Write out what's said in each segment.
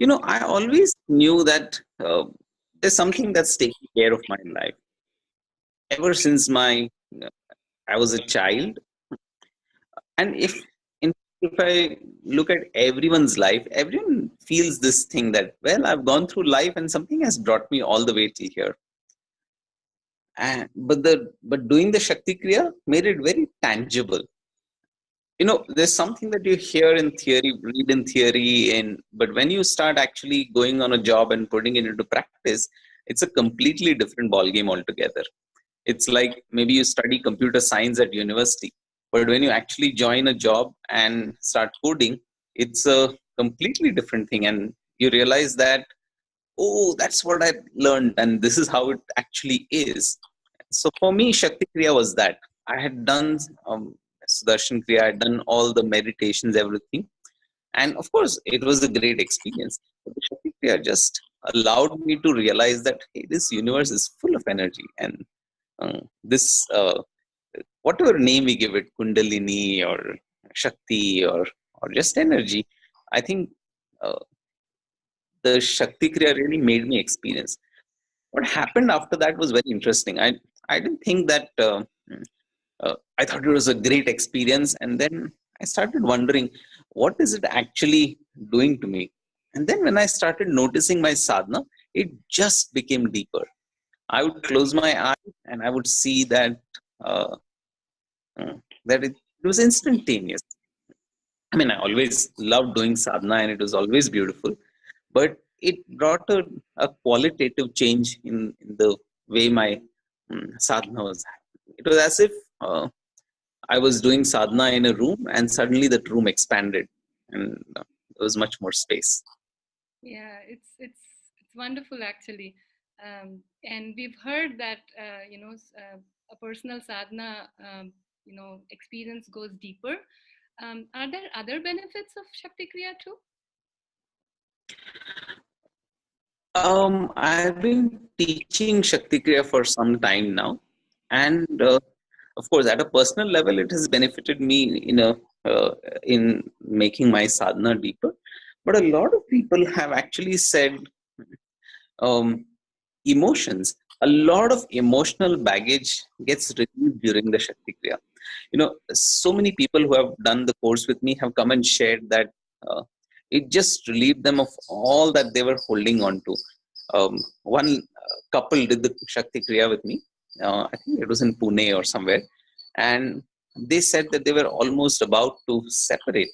I always knew that there's something that's taking care of my life ever since uh, I was a child. And if I look at everyone's life, everyone feels this thing that, well, I've gone through life and something has brought me all the way till here. And but doing the Shakti Kriya made it very tangible. There's something that you hear in theory, read in theory, and but when you start actually going on a job and putting it into practice, it's a completely different ballgame altogether. It's like maybe you study computer science at university, but when you actually join a job and start coding, it's a completely different thing, and you realize that, oh, that's what I learned, and this is how it actually is. So for me, Shakti Kriya was that. I had done Sudarshan Kriya, I had done all the meditations, everything. And of course, it was a great experience. But the Shakti Kriya just allowed me to realize that, hey, this universe is full of energy. And this, whatever name we give it, Kundalini or Shakti or just energy, I think uh, the Shakti Kriya really made me experience. What happened after that was very interesting. I didn't think that. I thought it was a great experience, and then I started wondering, what is it actually doing to me? And then when I started noticing my sadhana, it just became deeper. I would close my eyes and I would see that uh, it was instantaneous. I mean, I always loved doing sadhana, and it was always beautiful, but it brought a qualitative change in the way my sadhana was happening. It was as if I was doing sadhana in a room, and suddenly that room expanded, and there was much more space. Yeah, it's wonderful actually, and we've heard that a personal sadhana experience goes deeper. Are there other benefits of Shakti Kriya too? I've been teaching Shakti Kriya for some time now, and of course, at a personal level, it has benefited me in making my sadhana deeper. But a lot of people have actually said um, emotions. A lot of emotional baggage gets released during the Shakti Kriya. So many people who have done the course with me have come and shared that uh, it just relieved them of all that they were holding on to. One couple did the Shakti Kriya with me. I think it was in Pune or somewhere. And they said that they were almost about to separate,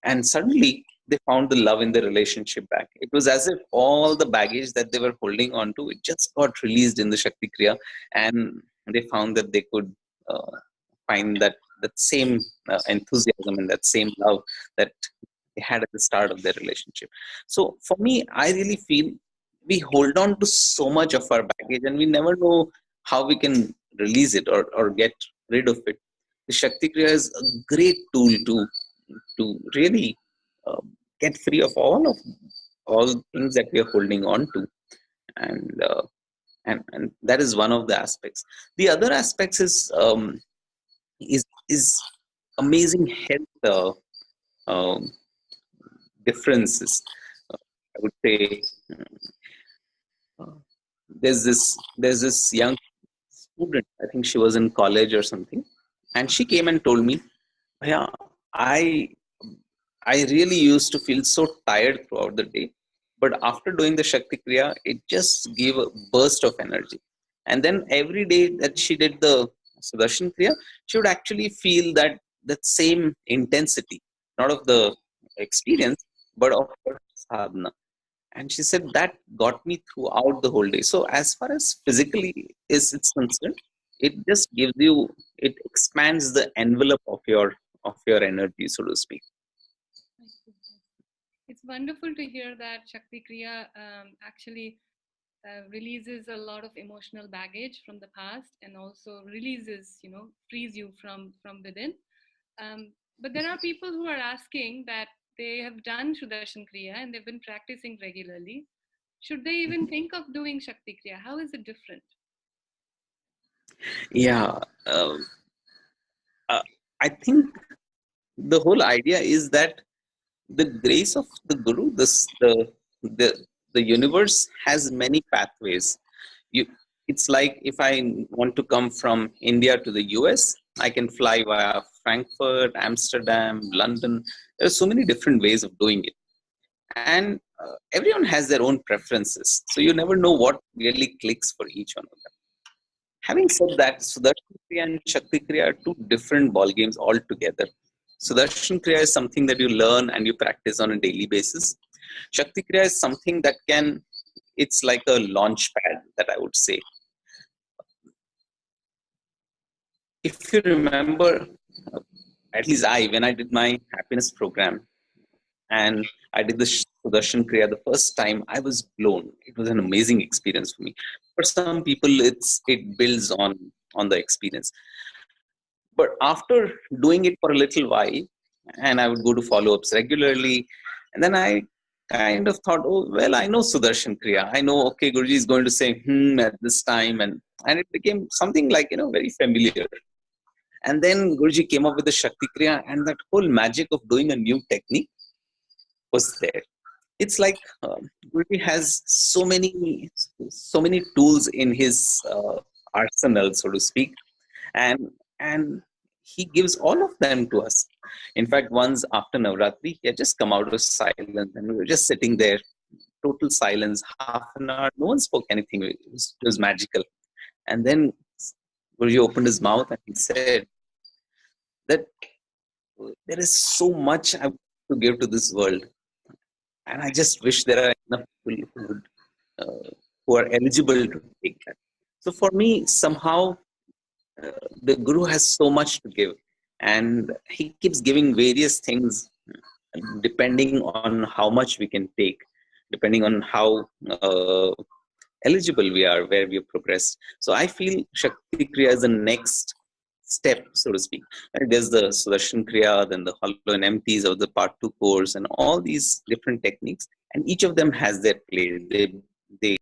and suddenly they found the love in the relationship back. It was as if all the baggage that they were holding on to, it just got released in the Shakti Kriya, and they found that they could uh, find that same enthusiasm and that same love that they had at the start of their relationship. So for me, I really feel we hold on to so much of our baggage, and we never know how we can release it or get rid of it. The Shakti Kriya is a great tool to really uh, get free of all things that we are holding on to, and and that is one of the aspects. The other aspects is amazing health um, differences. I would say uh, there's this young student. I think she was in college or something, and she came and told me, "Yeah, I I really used to feel so tired throughout the day, but after doing the Shakti Kriya, it just gave a burst of energy. And then every day that she did the Sudarshan Kriya, she would actually feel that same intensity, not of the experience, but of her sadhana." And she said that got me throughout the whole day. So as far as physically is it's concerned, it just gives you, it expands the envelope of your energy, so to speak. I see, I see. It's wonderful to hear that Shakti Kriya actually releases a lot of emotional baggage from the past, and also releases, frees you from within. But there are people who are asking that they have done Sudarshan Kriya and they've been practicing regularly. Should they even think of doing Shakti Kriya? How is it different? Yeah, um, uh, I think the whole idea is that the grace of the Guru, the the the universe has many pathways. You, it's like if I want to come from India to the US, I can fly via Frankfurt, Amsterdam, London. There are so many different ways of doing it, and everyone has their own preferences, so you never know what really clicks for each one of them. Having said that, Sudarshan Kriya and Shakti Kriya are two different ball games altogether. Sudarshan Kriya is something that you learn and you practice on a daily basis. Shakti Kriya is something that can, it's like a launch pad, that I would say. If you remember, uh, at least when I did my happiness program and I did the Sudarshan Kriya the first time, I was blown. It was an amazing experience for me. For some people, it builds on the experience. But after doing it for a little while, and I would go to follow-ups regularly, and then I kind of thought, oh well, I know Sudarshan Kriya. I know, okay, Guruji is going to say at this time, and it became something like very familiar. And then Guruji came up with the Shakti Kriya, and that whole magic of doing a new technique was there. It's like Guruji has so many tools in his arsenal, so to speak, and he gives all of them to us. In fact, once after Navratri, he had just come out of silence, and we were just sitting there, total silence, half an hour. No one spoke anything. It was magical. And then Guruji opened his mouth and he said that there is so much I want to give to this world, and I just wish there are enough people who are eligible to take that. So for me, somehow the Guru has so much to give, and he keeps giving various things depending on how much we can take, depending on how eligible we are, where we have progressed. So I feel Shakti Kriya is the next step, so to speak. And there's the Sudarshan Kriya, then the hollow and empties of the part 2 course, and all these different techniques, and each of them has their place. They